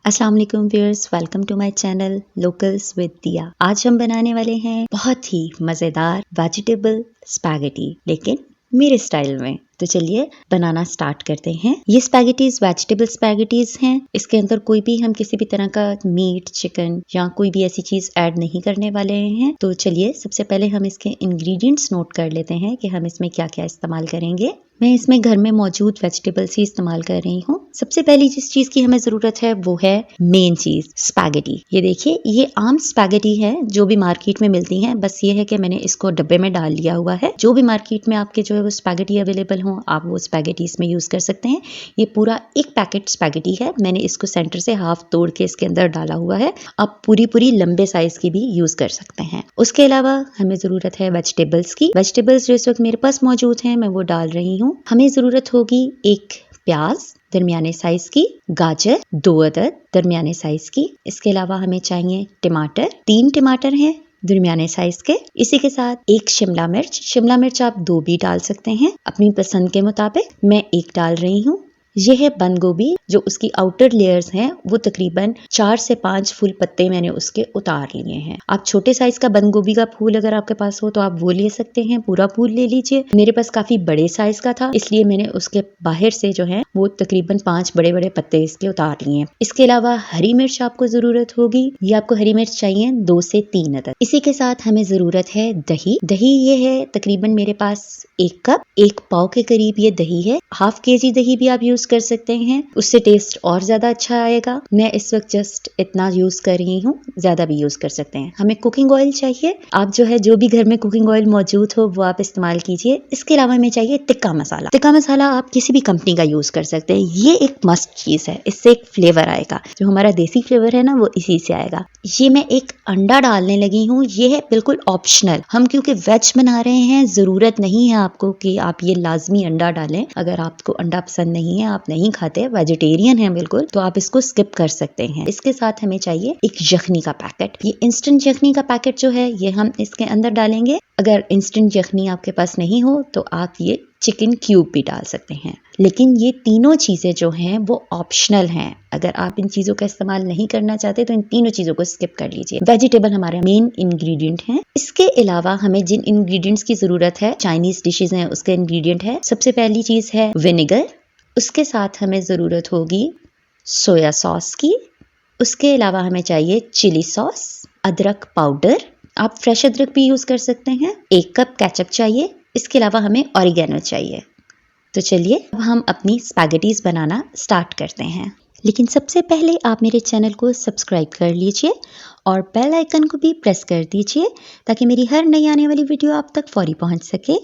अस्सलाम वालेकुम viewers, welcome to my channel locals with Diya. आज हम बनाने वाले हैं बहुत ही मज़ेदार वेजिटेबल स्पैगेटी, लेकिन मेरे स्टाइल में। तो चलिए बनाना स्टार्ट करते हैं। ये स्पैगेटीज वेजिटेबल स्पैगेटीज हैं। इसके अंदर कोई भी हम किसी भी तरह का मीट, चिकन या कोई भी ऐसी चीज ऐड नहीं करने वाले हैं। तो चलिए सबसे पहले हम इसके इंग्रेडिएंट्स नोट कर लेते हैं कि हम इसमें क्या क्या इस्तेमाल करेंगे। मैं इसमें घर में मौजूद वेजिटेबल्स ही इस्तेमाल कर रही हूँ। सबसे पहली जिस चीज की हमें जरूरत है वो है मेन चीज, स्पैगेटी। ये देखिए, ये आम स्पैगेटी है जो भी मार्केट में मिलती है। बस ये है कि मैंने इसको डब्बे में डाल लिया हुआ है। जो भी मार्केट में आपके जो है वो स्पैगेटी अवेलेबल हो, आप वो स्पैगेटी इसमें यूज कर सकते हैं। ये पूरा एक पैकेट स्पैगेटी है। मैंने इसको सेंटर से हाफ तोड़ के इसके अंदर डाला हुआ है। आप पूरी लंबे साइज की भी यूज कर सकते हैं। उसके अलावा हमें जरूरत है वेजिटेबल्स की। वेजिटेबल्स जो इस वक्त मेरे पास मौजूद हैं, मैं वो डाल रही हूँ। हमें जरूरत होगी एक प्याज दरमियाने साइज की, गाजर 2 अदद दरमियाने साइज की। इसके अलावा हमें चाहिए टमाटर, 3 टमाटर हैं दरमियाने साइज के। इसी के साथ एक शिमला मिर्च आप 2 भी डाल सकते हैं अपनी पसंद के मुताबिक। मैं 1 डाल रही हूँ। यह है बंद गोभी, जो उसकी आउटर लेयर्स हैं वो तकरीबन 4 से 5 फूल पत्ते मैंने उसके उतार लिए हैं। आप छोटे साइज का बंद गोभी का फूल अगर आपके पास हो तो आप वो ले सकते हैं, पूरा फूल ले लीजिए। मेरे पास काफी बड़े साइज का था, इसलिए मैंने उसके बाहर से जो है वो तकरीबन 5 बड़े बड़े इसके उतार लिए। इसके अलावा हरी मिर्च आपको जरूरत होगी। ये आपको हरी मिर्च चाहिए 2 से 3 अदद। इसी के साथ हमें जरूरत है दही ये है तकरीबन मेरे पास 1 कप, 1 पाव के करीब ये दही है। हाफ केजी दही भी आप यूज कर सकते हैं, उससे टेस्ट और ज्यादा अच्छा आएगा। मैं इस वक्त जस्ट इतना यूज कर रही हूँ, ज्यादा भी यूज कर सकते हैं। हमें कुकिंग ऑयल चाहिए। आप जो है जो भी घर में कुकिंग ऑयल मौजूद हो वो आप इस्तेमाल कीजिए। इसके अलावा हमें चाहिए टिक्का मसाला। टिक्का मसाला आप किसी भी कंपनी का यूज कर सकते हैं। ये एक मस्ट चीज है, इससे एक फ्लेवर आएगा। जो हमारा देसी फ्लेवर है ना, वो इसी से आएगा। ये मैं एक अंडा डालने लगी हूँ। ये है बिल्कुल ऑप्शनल। हम क्योंकि वेज बना रहे हैं, जरूरत नहीं है आपको कि आप ये लाजमी अंडा डालें। अगर आपको अंडा पसंद नहीं है, आप नहीं खाते, वेजिटेरियन है बिल्कुल, तो आप इसको स्किप कर सकते हैं। इसके साथ हमें चाहिए एक यखनी का पैकेट। ये इंस्टेंट यखनी का पैकेट जो है ये हम इसके अंदर डालेंगे। अगर इंस्टेंट यखनी आपके पास नहीं हो तो आप ये चिकन क्यूब भी डाल सकते हैं। लेकिन ये तीनों चीजें जो हैं वो ऑप्शनल हैं। अगर आप इन चीजों का इस्तेमाल नहीं करना चाहते तो इन तीनों चीजों को स्किप कर लीजिए। वेजिटेबल हमारे मेन इंग्रेडिएंट हैं। इसके अलावा हमें जिन इंग्रेडिएंट्स की जरूरत है, चाइनीज डिशेज हैं उसका इंग्रेडिएंट है। सबसे पहली चीज है विनेगर। उसके साथ हमें ज़रूरत होगी सोया सॉस की। उसके अलावा हमें चाहिए चिली सॉस, अदरक पाउडर, आप फ्रेश अदरक भी यूज़ कर सकते हैं। 1 कप केचप चाहिए। इसके अलावा हमें ओरिगेनो चाहिए। तो चलिए अब हम अपनी स्पैगेटीज बनाना स्टार्ट करते हैं। लेकिन सबसे पहले आप मेरे चैनल को सब्सक्राइब कर लीजिए और बेल आइकन को भी प्रेस कर दीजिए ताकि मेरी हर नई आने वाली वीडियो आप तक फौरी पहुंच सके।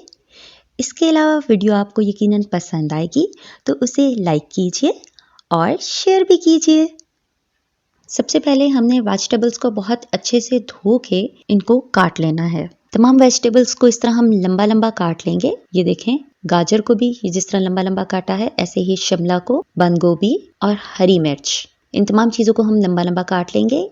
इसके अलावा वीडियो आपको यकीनन पसंद आएगी तो उसे लाइक कीजिए और शेयर भी कीजिए। सबसे पहले हमने वेजिटेबल्स को बहुत अच्छे से धो के इनको काट लेना है। तमाम वेजिटेबल्स को इस तरह हम लंबा लंबा काट लेंगे। ये देखें, गाजर को भी ये जिस तरह लंबा लंबा काटा है, ऐसे ही शिमला को, बंद गोभी और हरी मिर्च, इन तमाम चीज़ों को हम लंबा लंबा काट लेंगे।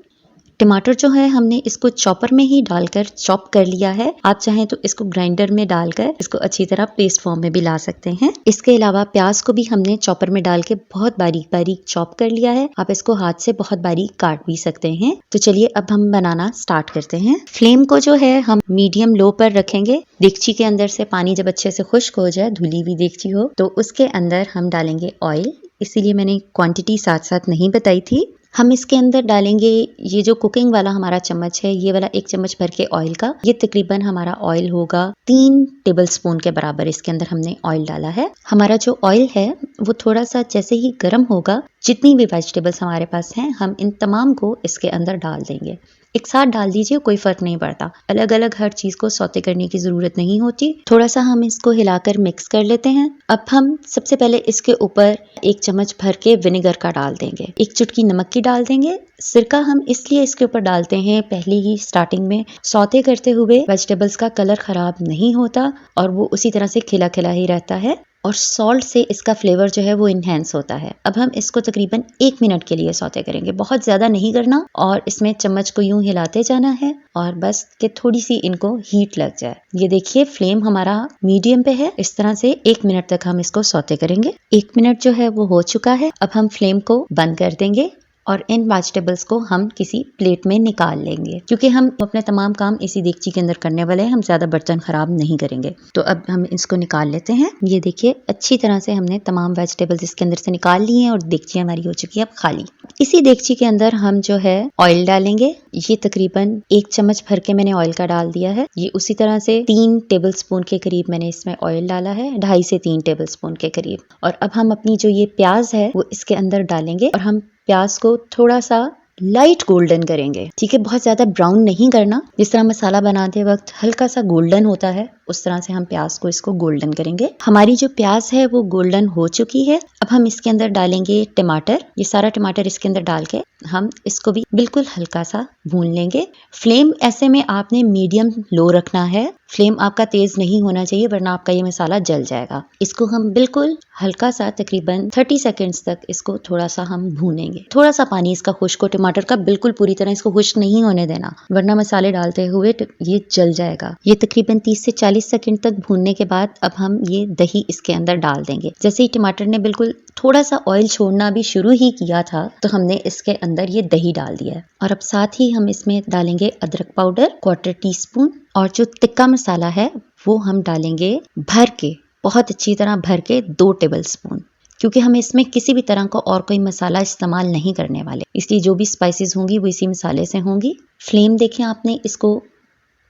टमाटर जो है हमने इसको चॉपर में ही डालकर चॉप कर लिया है। आप चाहें तो इसको ग्राइंडर में डालकर इसको अच्छी तरह पेस्ट फॉर्म में भी ला सकते हैं। इसके अलावा प्याज को भी हमने चॉपर में डाल के बहुत बारीक बारीक चॉप कर लिया है। आप इसको हाथ से बहुत बारीक काट भी सकते हैं। तो चलिए अब हम बनाना स्टार्ट करते हैं। फ्लेम को जो है हम मीडियम लो पर रखेंगे। देगची के अंदर से पानी जब अच्छे से खुश्क हो जाए, धुली हुई देगची हो, तो उसके अंदर हम डालेंगे ऑयल। इसीलिए मैंने क्वांटिटी साथ साथ नहीं बताई थी। हम इसके अंदर डालेंगे ये जो कुकिंग वाला हमारा चम्मच है, ये वाला 1 चम्मच भर के ऑयल का। ये तकरीबन हमारा ऑयल होगा 3 टेबलस्पून के बराबर। इसके अंदर हमने ऑयल डाला है। हमारा जो ऑयल है वो थोड़ा सा जैसे ही गर्म होगा, जितनी भी वेजिटेबल्स हमारे पास हैं हम इन तमाम को इसके अंदर डाल देंगे। एक साथ डाल दीजिए, कोई फर्क नहीं पड़ता। अलग अलग हर चीज को सौते करने की जरूरत नहीं होती। थोड़ा सा हम इसको हिलाकर मिक्स कर लेते हैं। अब हम सबसे पहले इसके ऊपर 1 चम्मच भर के विनेगर का डाल देंगे। 1 चुटकी नमक की डाल देंगे। सिरका हम इसलिए इसके ऊपर डालते हैं, पहले ही स्टार्टिंग में सौते करते हुए वेजिटेबल्स का कलर खराब नहीं होता और वो उसी तरह से खिला खिला ही रहता है। और सॉल्ट से इसका फ्लेवर जो है वो इन्हेंस होता है। अब हम इसको तकरीबन 1 मिनट के लिए सौते करेंगे। बहुत ज्यादा नहीं करना और इसमें चम्मच को यूं हिलाते जाना है और बस कि थोड़ी सी इनको हीट लग जाए। ये देखिए फ्लेम हमारा मीडियम पे है। इस तरह से 1 मिनट तक हम इसको सौते करेंगे। 1 मिनट जो है वो हो चुका है। अब हम फ्लेम को बंद कर देंगे और इन वेजिटेबल्स को हम किसी प्लेट में निकाल लेंगे, क्योंकि हम अपने तमाम काम इसी देगची के अंदर करने वाले हैं, हम ज्यादा बर्तन खराब नहीं करेंगे। तो अब हम इसको निकाल लेते हैं। ये देखिए अच्छी तरह से हमने तमाम वेजिटेबल्स इसके अंदर से निकाल लिए हैं और देगची हमारी हो चुकी है अब खाली। इसी देगची के अंदर हम जो है ऑयल डालेंगे। ये तकरीबन 1 चम्मच भर के मैंने ऑयल का डाल दिया है। ये उसी तरह से 3 टेबल स्पून के करीब मैंने इसमें ऑयल डाला है, 2.5 से 3 टेबल स्पून के करीब। और अब हम अपनी जो ये प्याज है वो इसके अंदर डालेंगे और हम प्याज को थोड़ा सा लाइट गोल्डन करेंगे, ठीक है, बहुत ज्यादा ब्राउन नहीं करना। जिस तरह मसाला बनाते वक्त हल्का सा गोल्डन होता है, उस तरह से हम प्याज को इसको गोल्डन करेंगे। हमारी जो प्याज है वो गोल्डन हो चुकी है। अब हम इसके अंदर डालेंगे टमाटर। ये सारा टमाटर इसके अंदर डाल के हम इसको भी बिल्कुल हल्का सा भून लेंगे। फ्लेम ऐसे में आपने मीडियम लो रखना है, फ्लेम आपका तेज नहीं होना चाहिए वरना आपका ये मसाला जल जाएगा। इसको हम बिल्कुल हल्का सा तकरीबन 30 सेकेंड्स तक इसको थोड़ा सा हम भूनेंगे। थोड़ा सा पानी इसका खुश्क हो टमाटर का, बिल्कुल पूरी तरह इसको खुश्क नहीं होने देना वरना मसाले डालते हुए ये जल जाएगा। ये तकरीबन 30 से 40 सेकेंड तक भूनने के बाद अब हम ये दही इसके अंदर डाल देंगे। जैसे ही टमाटर ने बिल्कुल थोड़ा सा ऑयल छोड़ना भी शुरू ही किया था तो हमने इसके अंदर ये दही डाल दिया है। और अब साथ ही हम इसमें डालेंगे अदरक पाउडर 1/4 टीस्पून और जो तिक्का मसाला है वो हम डालेंगे भर के, बहुत अच्छी तरह भर के 2 टेबल स्पून, क्योंकि हम इसमें किसी भी तरह का और कोई मसाला इस्तेमाल नहीं करने वाले, इसलिए जो भी स्पाइसेस होंगी वो इसी मसाले से होंगी। फ्लेम देखें आपने इसको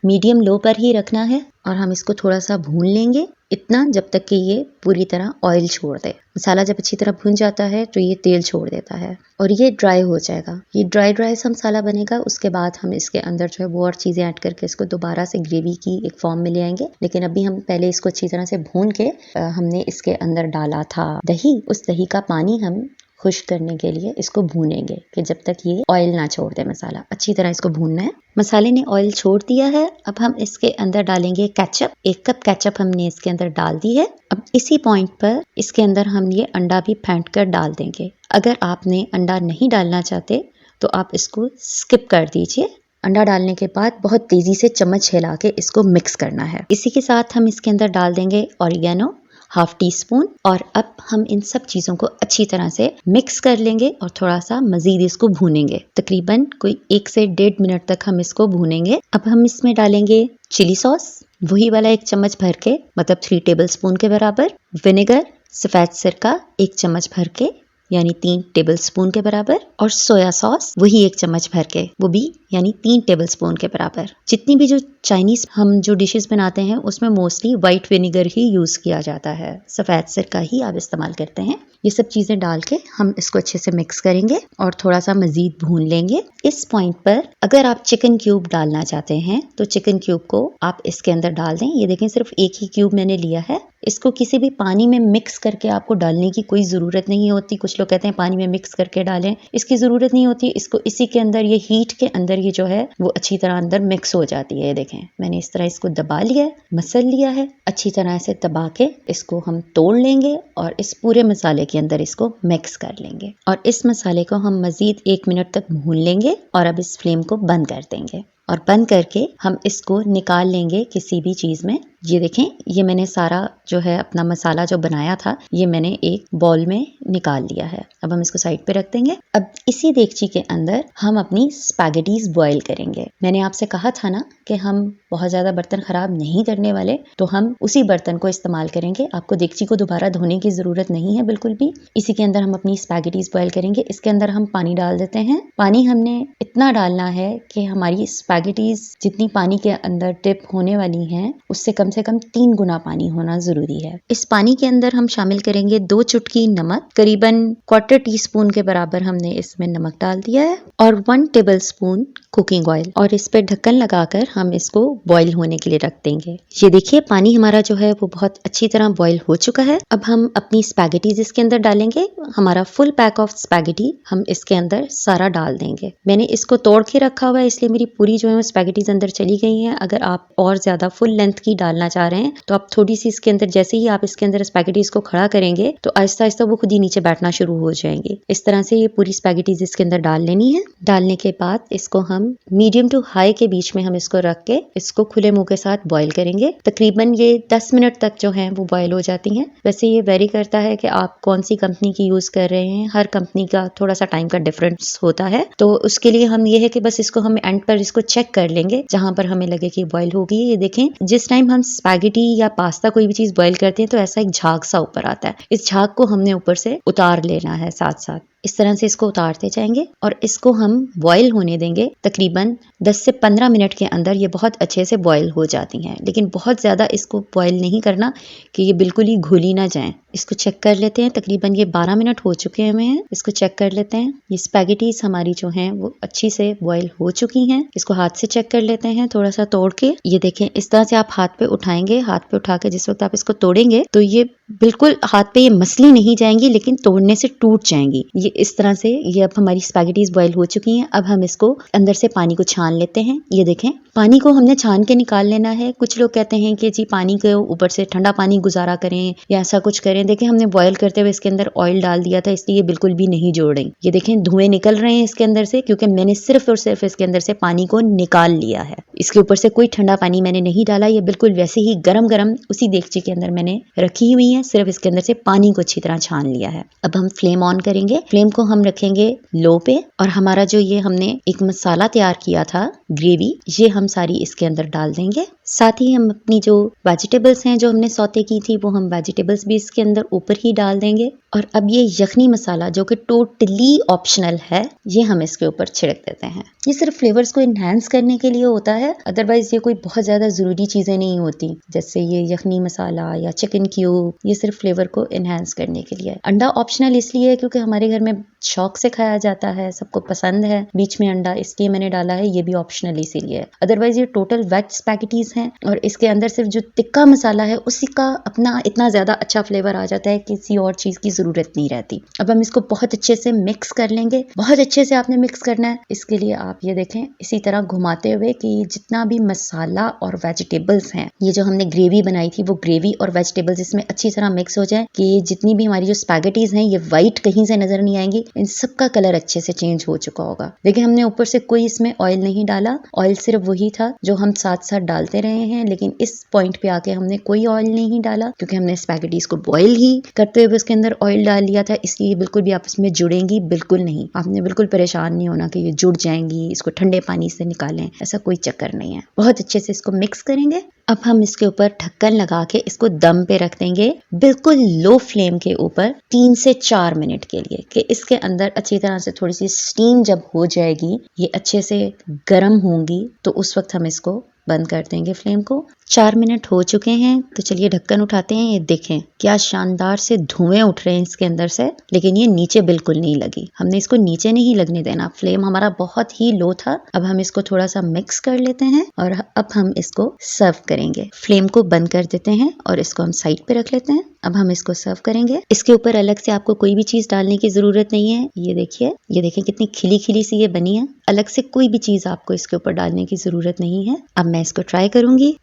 मीडियम लो पर ही रखना है और हम इसको थोड़ा सा भून लेंगे, इतना जब तक कि ये पूरी तरह ऑयल छोड़ दे। मसाला जब अच्छी तरह भून जाता है तो ये तेल छोड़ देता है और ये ड्राई हो जाएगा। ये ड्राई सा मसाला बनेगा। उसके बाद हम इसके अंदर जो है वो और चीज़ें ऐड करके इसको दोबारा से ग्रेवी की एक फॉर्म में ले आएंगे। लेकिन अभी हम पहले इसको अच्छी तरह से भून के हमने इसके अंदर डाला था दही, उस दही का पानी हम खुश्क करने के लिए इसको भूनेंगे कि जब तक ये ऑयल ना छोड़ दे। मसाला अच्छी तरह इसको भूनना है। मसाले ने ऑयल छोड़ दिया है। अब हम इसके अंदर डालेंगे केचप। 1 कप केचप हमने इसके अंदर डाल दी है। अब इसी पॉइंट पर इसके अंदर हम ये अंडा भी फेंट कर डाल देंगे। अगर आपने अंडा नहीं डालना चाहते तो आप इसको स्किप कर दीजिए। अंडा डालने के बाद बहुत तेजी से चम्मच हिला के इसको मिक्स करना है। इसी के साथ हम इसके अंदर डाल देंगे ओरिगेनो 1/2 टीस्पून और अब हम इन सब चीज़ों को अच्छी तरह से मिक्स कर लेंगे और थोड़ा सा मजीद इसको भूनेंगे। तकरीबन कोई 1 से 1.5 मिनट तक हम इसको भूनेंगे। अब हम इसमें डालेंगे चिली सॉस, वही वाला 1 चम्मच भर के, मतलब 3 टेबल स्पून के बराबर। विनेगर सफ़ेद सिरका 1 चम्मच भर के, यानी 3 टेबल स्पून के बराबर। और सोया सॉस वही 1 चम्मच भर के, वो भी यानी 3 टेबल स्पून के बराबर। जितनी भी जो चाइनीज हम जो डिशेस बनाते हैं उसमें मोस्टली वाइट विनेगर ही यूज किया जाता है, सफ़ेद सिरका ही आप इस्तेमाल करते हैं। ये सब चीजें डाल के हम इसको अच्छे से मिक्स करेंगे और थोड़ा सा मजीद भून लेंगे। इस पॉइंट पर अगर आप चिकन क्यूब डालना चाहते हैं तो चिकन क्यूब को आप इसके अंदर डाल दें। ये देखें सिर्फ 1 ही क्यूब मैंने लिया है। इसको किसी भी पानी में मिक्स करके आपको डालने की कोई ज़रूरत नहीं होती। कुछ लोग कहते हैं पानी में मिक्स करके डालें, इसकी ज़रूरत नहीं होती। इसको इसी के अंदर, ये हीट के अंदर ये जो है वो अच्छी तरह अंदर मिक्स हो जाती है। ये देखें मैंने इस तरह इसको दबा लिया है, मसल लिया है। अच्छी तरह से दबा के इसको हम तोड़ लेंगे और इस पूरे मसाले के अंदर इसको मिक्स कर लेंगे और इस मसाले को हम मजीद 1 मिनट तक भून लेंगे और अब इस फ्लेम को बंद कर देंगे और बंद करके हम इसको निकाल लेंगे किसी भी चीज़ में। ये देखें ये मैंने सारा जो है अपना मसाला जो बनाया था ये मैंने एक बाउल में निकाल लिया है। अब हम इसको साइड पे रख देंगे। अब इसी देगची के अंदर हम अपनी स्पैगेटीज बॉईल करेंगे। मैंने आपसे कहा था ना कि हम बहुत ज़्यादा बर्तन ख़राब नहीं करने वाले, तो हम उसी बर्तन को इस्तेमाल करेंगे। आपको देगची को दोबारा धोने की ज़रूरत नहीं है बिल्कुल भी। इसी के अंदर हम अपनी स्पैगेटीज बॉईल करेंगे। इसके अंदर हम पानी डाल देते हैं। पानी हमने इतना डालना है कि हमारी स्पैगेटीज जितनी पानी के अंदर डिप होने वाली हैं उससे कम से कम 3 गुना पानी होना जरूरी है। इस पानी के अंदर हम शामिल करेंगे 2 चुटकी नमक, करीबन 1/4 टीस्पून के बराबर हमने इसमें नमक डाल दिया है और 1 टेबल स्पून कुकिंग ऑयल, और इस पे ढक्कन लगाकर हम इसको बॉईल होने के लिए रख देंगे। ये देखिए पानी हमारा जो है वो बहुत अच्छी तरह बॉईल हो चुका है। अब हम अपनी स्पैगेटीज इसके अंदर डालेंगे। हमारा फुल पैक ऑफ स्पैगेटी हम इसके अंदर सारा डाल देंगे। मैंने इसको तोड़ के रखा हुआ है इसलिए मेरी पूरी जो है स्पैगेटीज अंदर चली गई हैं। अगर आप और ज्यादा फुल लेंथ की डालना चाह रहे हैं तो आप थोड़ी सी इसके अंदर, जैसे ही आप इसके अंदर स्पैगेटीज को खड़ा करेंगे तो आहिस्ता आहिस्ता वो खुद ही नीचे बैठना शुरू हो जाएंगी। इस तरह से ये पूरी स्पैगेटीज इसके अंदर डाल लेनी है। डालने के बाद इसको हम मीडियम टू हाई के बीच में हम इसको रख के इसको खुले मुंह के साथ बॉईल करेंगे। तकरीबन ये 10 मिनट तक जो है वो बॉईल हो जाती हैं। वैसे ये वेरी करता है कि आप कौन सी कंपनी की यूज कर रहे हैं, हर कंपनी का थोड़ा सा टाइम का डिफरेंस होता है। तो उसके लिए हम ये है कि बस इसको हम एंड पर इसको चेक कर लेंगे, जहां पर हमें लगे कि बॉईल हो गई। ये देखें, जिस टाइम हम स्पैगेटी या पास्ता कोई भी चीज बॉईल करते हैं तो ऐसा एक झाग सा ऊपर आता है। इस झाग को हमने ऊपर से उतार लेना है साथ साथ। इस तरह से इसको उतारते जाएंगे और इसको हम बॉईल होने देंगे। तकरीबन 10 से 15 मिनट के अंदर ये बहुत अच्छे से बॉईल हो जाती हैं, लेकिन बहुत ज़्यादा इसको बॉईल नहीं करना कि ये बिल्कुल ही घुली ना जाएं। इसको चेक कर लेते हैं। तकरीबन ये 12 मिनट हो चुके हैं। इसको चेक कर लेते हैं। ये स्पैगेटीज हमारी जो हैं वो अच्छी से बॉईल हो चुकी हैं। इसको हाथ से चेक कर लेते हैं, थोड़ा सा तोड़ के। ये देखें, इस तरह से आप हाथ पे उठाएंगे। हाथ पे उठा के जिस वक्त आप इसको तोड़ेंगे तो ये बिल्कुल हाथ पे ये मसली नहीं जाएंगी, लेकिन तोड़ने से टूट जाएंगी। ये इस तरह से ये अब हमारी स्पैगेटीज बॉईल हो चुकी हैं। अब हम इसको अंदर से पानी को छान लेते हैं। ये देखें, पानी को हमने छान के निकाल लेना है। कुछ लोग कहते हैं कि जी पानी के ऊपर से ठंडा पानी गुजारा करें या ऐसा कुछ करें। देखें, हमने बॉईल करते हुए इसके अंदर ऑयल डाल दिया था, इसलिए बिल्कुल भी नहीं जोड़ेंगे। ये देखें, धुएं निकल रहे हैं इसके अंदर से, क्योंकि मैंने सिर्फ और सिर्फ इसके अंदर से पानी को निकाल लिया है। इसके ऊपर से कोई ठंडा पानी मैंने नहीं डाला। ये बिल्कुल वैसे ही गरम गरम उसी देगची के अंदर मैंने रखी हुई है। सिर्फ इसके अंदर से पानी को अच्छी तरह छान लिया है। अब हम फ्लेम ऑन करेंगे। फ्लेम को हम रखेंगे लो पे और हमारा जो ये हमने एक मसाला तैयार किया था, ग्रेवी, ये हम सारी इसके अंदर डाल देंगे। साथ ही हम अपनी जो वेजिटेबल्स हैं जो हमने सौते की थी, वो हम वेजिटेबल्स भी इसके अंदर ऊपर ही डाल देंगे। और अब ये यखनी मसाला जो कि टोटली ऑप्शनल है, ये हम इसके ऊपर छिड़क देते हैं। ये सिर्फ फ्लेवर्स को इन्हेंस करने के लिए होता है, अदरवाइज ये कोई बहुत ज्यादा जरूरी चीजें नहीं होती। जैसे ये यखनी मसाला या चिकन क्यूब, ये सिर्फ फ्लेवर को इन्हेंस करने के लिए। अंडा ऑप्शनल इसलिए है क्योंकि हमारे घर में शौक से खाया जाता है, सबको पसंद है बीच में अंडा, इसलिए मैंने डाला है। ये भी ऑप्शनल इसीलिए। अदरवाइज ये टोटल वेज स्पैगेटीज हैं और इसके अंदर सिर्फ जो टिक्का मसाला है उसी का अपना इतना ज्यादा अच्छा फ्लेवर आ जाता है, किसी और चीज की जरूरत नहीं रहती। अब हम इसको बहुत अच्छे से मिक्स कर लेंगे। बहुत अच्छे से आपने मिक्स करना है। इसके लिए आप ये देखें, इसी तरह घुमाते हुए कि जितना भी मसाला और वेजिटेबल्स हैं, ये जो हमने ग्रेवी बनाई थी, वो ग्रेवी और वेजिटेबल्स इसमें अच्छी तरह मिक्स हो जाए कि जितनी भी हमारी जो स्पैगेटीज हैं ये व्हाइट कहीं से नजर नहीं आएंगी। इन सब का कलर अच्छे से चेंज हो चुका होगा। देखिए, हमने ऊपर से कोई इसमें ऑयल नहीं डाला। ऑयल सिर्फ वही था जो हम साथ साथ डालते रहे हैं, लेकिन इस पॉइंट पे आके हमने कोई ऑयल नहीं डाला क्योंकि हमने स्पैगेटीज को बॉईल ही करते हुए उसके अंदर ऑयल डाल लिया था। इसलिए बिल्कुल भी आपस में जुड़ेंगी बिल्कुल नहीं। आपने बिल्कुल परेशान नहीं होना कि ये जुड़ जाएंगी, इसको ठंडे पानी से निकालें, ऐसा कोई चक्कर नहीं है। बहुत अच्छे से इसको मिक्स करेंगे। अब हम इसके ऊपर ढक्कन लगा के इसको दम पे रख देंगे, बिल्कुल लो फ्लेम के ऊपर 3 से 4 मिनट के लिए, कि इसके अंदर अच्छी तरह से थोड़ी सी स्टीम जब हो जाएगी, ये अच्छे से गर्म होंगी, तो उस वक्त हम इसको बंद कर देंगे फ्लेम को। 4 मिनट हो चुके हैं, तो चलिए ढक्कन उठाते हैं। ये देखें क्या शानदार से धुएं उठ रहे हैं इसके अंदर से, लेकिन ये नीचे बिल्कुल नहीं लगी। हमने इसको नीचे नहीं लगने देना। फ्लेम हमारा बहुत ही लो था। अब हम इसको थोड़ा सा मिक्स कर लेते हैं और अब हम इसको सर्व करेंगे। फ्लेम को बंद कर देते हैं और इसको हम साइड पे रख लेते हैं। अब हम इसको सर्व करेंगे। इसके ऊपर अलग से आपको कोई भी चीज डालने की जरूरत नहीं है। ये देखिए कितनी खिली खिली सी ये बनी है। अलग से कोई भी चीज आपको इसके ऊपर डालने की जरूरत नहीं है। अब मैं इसको ट्राई करूंगी।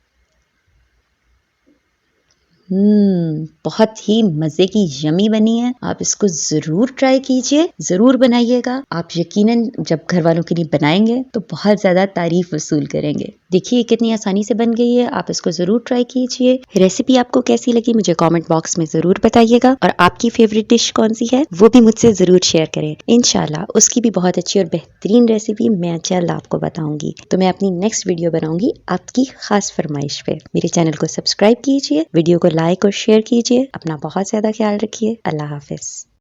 बहुत ही मजे की यमी बनी है। आप इसको जरूर ट्राई कीजिए, जरूर बनाइएगा। आप यकीनन जब घर वालों के लिए बनाएंगे तो बहुत ज्यादा तारीफ वसूल करेंगे। देखिए कितनी आसानी से बन गई है। आप इसको जरूर ट्राई कीजिए। रेसिपी आपको कैसी लगी मुझे कमेंट बॉक्स में जरूर बताइएगा, और आपकी फेवरेट डिश कौन सी है वो भी मुझसे जरूर शेयर करें। इंशाल्लाह उसकी भी बहुत अच्छी और बेहतरीन रेसिपी मैं इंशाल्लाह आपको बताऊंगी। तो मैं अपनी नेक्स्ट वीडियो बनाऊंगी आपकी खास फरमाइश पे। मेरे चैनल को सब्सक्राइब कीजिए, वीडियो को लाइक और शेयर कीजिए। अपना बहुत ज्यादा ख्याल रखिए। अल्लाह हाफिज।